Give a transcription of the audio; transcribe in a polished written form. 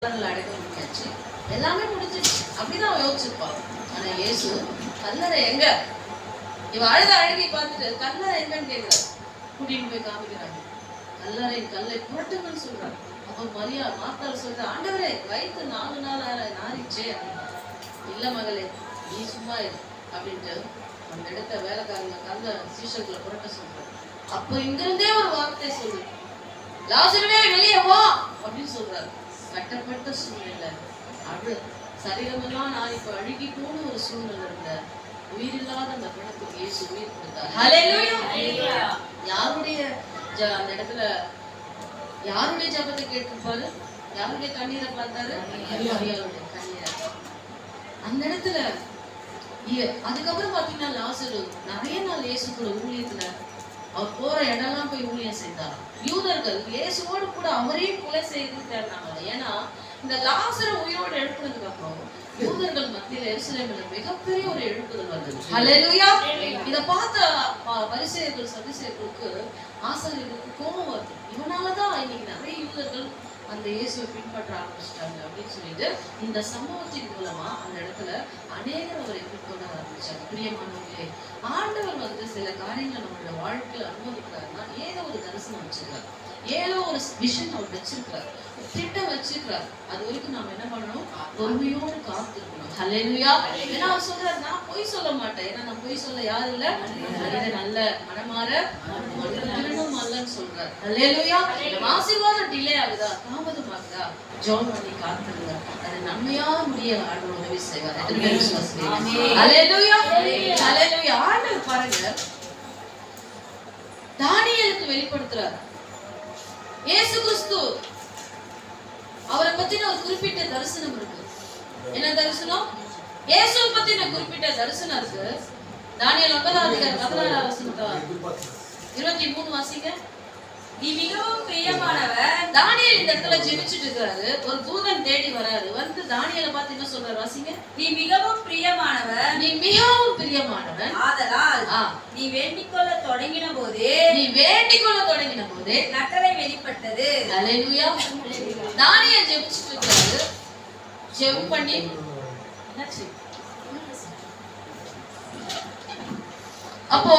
அடக்க முடியாச்சு, எல்லாமே முடிஞ்சிருச்சு அப்படிதான் யோசிச்சிருப்பான். ஆனா இயேசு கல்லறை எங்க, இவ அழுத அழுகி பார்த்துட்டு கல்லறை எங்கன்னு கேட்கிறாரு. கூட்டிட்டு போய் காமிக்கிறாங்க. கல்லறை கல்லை புரட்டுங்கன்னு சொல்றாரு. அப்ப மரியா மாத்தாள் சொல்ற, ஆண்டவரே வயிற்று 4 நாள் நாரிச்சே. இல்ல மகளே, நீ சும்மா இரு அப்படின்ட்டு அந்த இடத்த வேலைக்காரங்க கல்ல சீஷர்களை புரட்ட சொல்றாரு. அப்ப இங்கிருந்தே ஒரு வார்த்தை சொல்லு, லாசருவே வெளியே வா அப்படின்னு சொல்றாரு. கட்டப்பட்ட சூழ்நிலை, சரீரமெல்லாம் நான் இப்ப அழுகி போன ஒரு சூழ்நிலை இருந்த உயிரில்லாத அந்த பணத்துக்கு இயேசு உயிர் கொடுத்தார். ஹல்லேலூயா. யாருடைய அந்த இடத்துல யாருடைய ஜபத்தை கேட்டிருப்பாரு? யாருடைய கண்ணீரை பார்த்தாரு? மரியாளுடைய கண்ணீரை. அந்த இடத்துல அதுக்கப்புறம் பாத்தீங்கன்னா லாசரு நிறைய நாள் இயேசு கூட ஊழியத்துல அவர் போற இடம்லாம் போய் ஊழியம் செய்தார். யூதர்கள் இயேசுவோடு கூட அவரையும் கொலை செய்து தேடினாங்க. ஏன்னா இந்த லாசரை உயிரோடு எழுப்புனதுக்கு அப்புறம் யூதர்கள் மத்தியில எருசலேமில மிகப்பெரிய ஒரு எழுப்புதல் வந்தது. ஹல்லேலூயா. இத பார்த்த பரிசேயர்கள் சதுசேயர்களுக்கு ஆசாரியர்களுக்கு கோபம் வருது. இவனாலதான் இன்னைக்கு நிறைய யூதர்கள் அந்த இயேசுவை பின்பற்ற ஆரம்பிச்சிட்டாங்க அப்படின்னு சொல்லிட்டு இந்த சம்பவத்தின் மூலமா அந்த இடத்துல அநேகர் அவரை பின்பற்ற ஆரம்பிச்சாங்க. பிரியமானவர்களே, ஆண்டவர் சில காரியங்களை நம்மளோட வாழ்க்கையில அனுமதிக்கிறாருன்னா ஏதோ ஒரு தரிசனம் வச்சிருக்காரு, ஏதோ ஒரு விஷன் அவர் வச்சிருக்கிறார், திட்டம் வச்சிருக்கிறார். அது வரைக்கும் நாம என்ன பண்ணணும்? பொறுமையோடு காத்திருக்கணும். ஹல்லேலூயா. ஏன்னா அவர் சொல்றாரு, நான் பொய் சொல்ல மாட்டேன். ஏன்னா நான் பொய் சொல்ல யாரு இல்ல, நல்ல மனமாற அல்லன்னு சொல்றாரு. ஹல்லேலூயா. ஆசீர்வாதம் டிலே ஆகுதா, தாமதம் ஆகுதா, ஜெபம் பண்ணி காத்திருங்க. அது நன்மையா முடிய ஆண்டவர் உதவி செய்வார். ஹல்லேலூயா. ஹல்லேலூயா. ஆண்டவர் பாருங்க, தானியேலுக்கு வெளிப்படுத்துறார். இயேசு கிறிஸ்து அவரை பத்தின ஒரு குறிப்பிட்ட தரிசனம் இருக்கு. என்ன தரிசனம்? இயேசுவை பத்தின குறிப்பிட்ட தரிசனம் இருக்கு. தானியேல் 9:16 வாசிங்க. நீ மிகவும் பிரியமானவர். தானியேல் இந்த இடத்துல ஜெபிச்சிட்டு இருக்காரு. ஒரு தூதன் தேடி வராரு. வந்து தானியேலை பார்த்து என்ன சொல்றாரு? வாசிங்க. நீ மிகவும் பிரியமானவர், நீ மிகவும் பிரியமானவன், ஆதலால் நீ வேண்டிக்கொள்ள தொடங்கின போதே கட்டளை வெளிப்பட்டது. ஹல்லேலூயா. தானியேல் ஜெபிச்சிட்டு இருக்காரு. ஜெபம் பண்ணி அப்போ